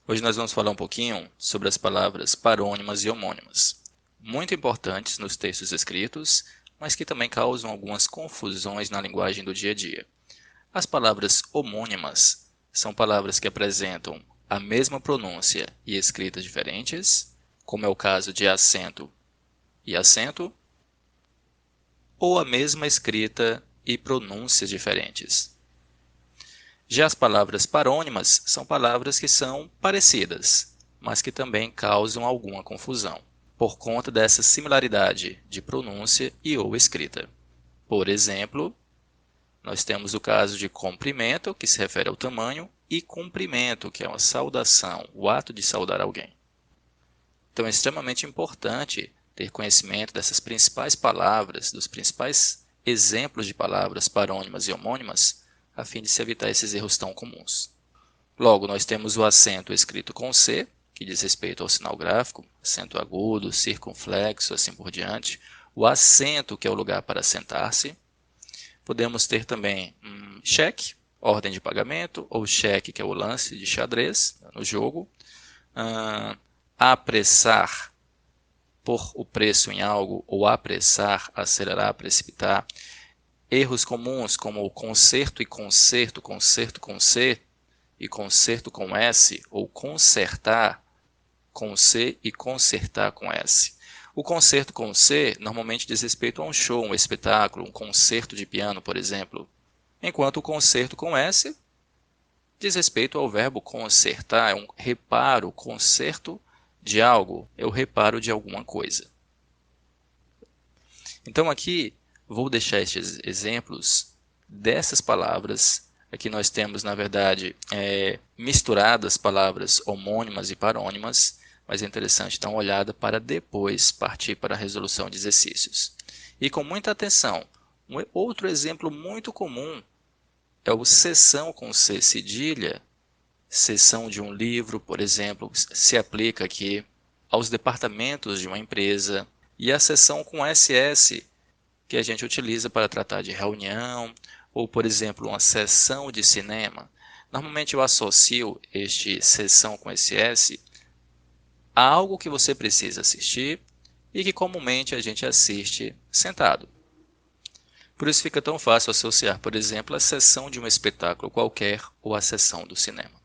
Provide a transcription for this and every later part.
Hoje nós vamos falar um pouquinho sobre as palavras parônimas e homônimas, muito importantes nos textos escritos, mas que também causam algumas confusões na linguagem do dia a dia. As palavras homônimas são palavras que apresentam a mesma pronúncia e escritas diferentes, como é o caso de acento e acento, ou a mesma escrita e pronúncias diferentes. Já as palavras parônimas são palavras que são parecidas, mas que também causam alguma confusão, por conta dessa similaridade de pronúncia e ou escrita. Por exemplo, nós temos o caso de comprimento, que se refere ao tamanho, e cumprimento, que é uma saudação, o ato de saudar alguém. Então é extremamente importante ter conhecimento dessas principais palavras, dos principais exemplos de palavras parônimas e homônimas, a fim de se evitar esses erros tão comuns. Logo, nós temos o acento escrito com C, que diz respeito ao sinal gráfico, acento agudo, circunflexo, assim por diante. O acento, que é o lugar para sentar-se. Podemos ter também cheque, ordem de pagamento, ou cheque, que é o lance de xadrez no jogo. Apressar, pôr o preço em algo, ou apressar, acelerar, precipitar. Erros comuns como o concerto e concerto, concerto com C e concerto com S, ou consertar com C e consertar com S. O concerto com C normalmente diz respeito a um show, um espetáculo, um concerto de piano, por exemplo, enquanto o concerto com S diz respeito ao verbo consertar, é um reparo, conserto de algo, é o reparo de alguma coisa. Então aqui vou deixar estes exemplos dessas palavras. Aqui nós temos, na verdade, misturadas palavras homônimas e parônimas, mas é interessante dar uma olhada para depois partir para a resolução de exercícios. E com muita atenção, outro exemplo muito comum é o seção com C cedilha. Seção de um livro, por exemplo, se aplica aqui aos departamentos de uma empresa. E a seção com SS, que a gente utiliza para tratar de reunião, ou, por exemplo, uma sessão de cinema. Normalmente eu associo este sessão com SS a algo que você precisa assistir e que comumente a gente assiste sentado. Por isso fica tão fácil associar, por exemplo, a sessão de um espetáculo qualquer ou a sessão do cinema.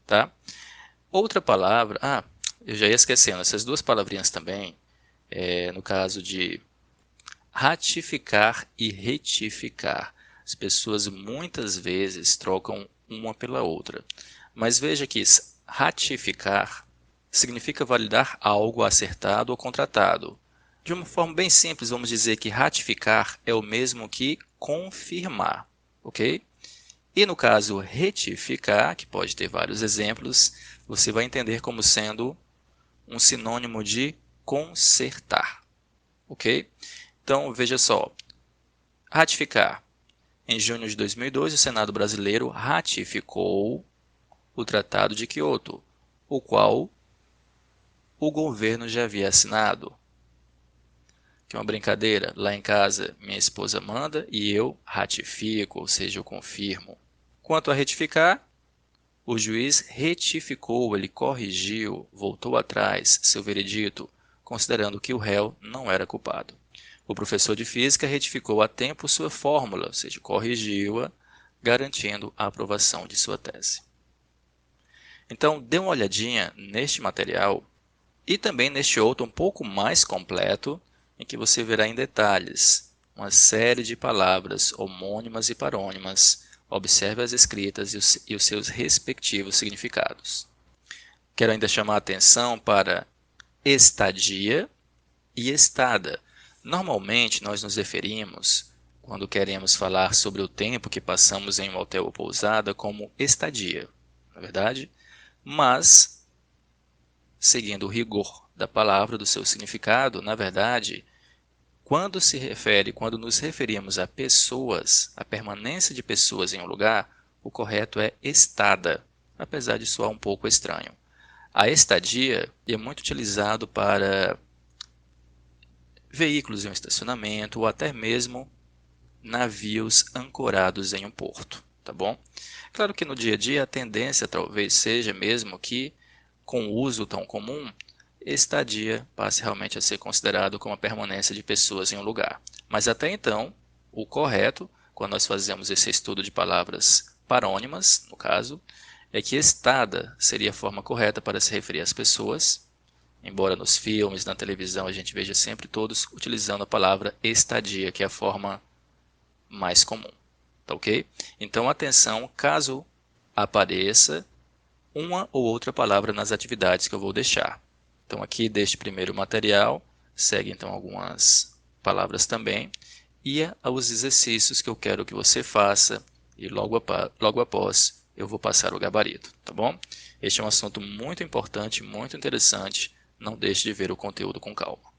Tá? Outra palavra, eu já ia esquecendo, essas duas palavrinhas também, no caso de ratificar e retificar. As pessoas muitas vezes trocam uma pela outra. Mas veja que ratificar significa validar algo acertado ou contratado. De uma forma bem simples, vamos dizer que ratificar é o mesmo que confirmar, ok? E no caso retificar, que pode ter vários exemplos, você vai entender como sendo um sinônimo de consertar, ok? Então, veja só, ratificar. Em junho de 2002, o Senado brasileiro ratificou o Tratado de Quioto, o qual o governo já havia assinado. Que é uma brincadeira. Lá em casa, minha esposa manda e eu ratifico, ou seja, eu confirmo. Quanto a retificar, o juiz retificou, ele corrigiu, voltou atrás seu veredito, considerando que o réu não era culpado. O professor de física retificou a tempo sua fórmula, ou seja, corrigiu-a, garantindo a aprovação de sua tese. Então, dê uma olhadinha neste material e também neste outro um pouco mais completo, em que você verá em detalhes uma série de palavras homônimas e parônimas. Observe as escritas e os seus respectivos significados. Quero ainda chamar a atenção para estadia e estada. Normalmente, nós nos referimos, quando queremos falar sobre o tempo que passamos em um hotel ou pousada, como estadia, não é verdade? Mas, seguindo o rigor da palavra, do seu significado, na verdade, quando nos referimos a pessoas, a permanência de pessoas em um lugar, o correto é estada, apesar de soar um pouco estranho. A estadia é muito utilizado para veículos em um estacionamento ou até mesmo navios ancorados em um porto. tá bom? Claro que no dia a dia a tendência talvez seja mesmo que, com o uso tão comum, estadia passe realmente a ser considerado como a permanência de pessoas em um lugar. Mas até então, o correto, quando nós fazemos esse estudo de palavras parônimas, no caso, é que estada seria a forma correta para se referir às pessoas, embora nos filmes, na televisão, a gente veja sempre todos utilizando a palavra estadia, que é a forma mais comum. Tá ok? Então, atenção caso apareça uma ou outra palavra nas atividades que eu vou deixar. Então, aqui deste primeiro material, segue então algumas palavras também, e os exercícios que eu quero que você faça, e logo após eu vou passar o gabarito, tá bom? Este é um assunto muito importante, muito interessante, não deixe de ver o conteúdo com calma.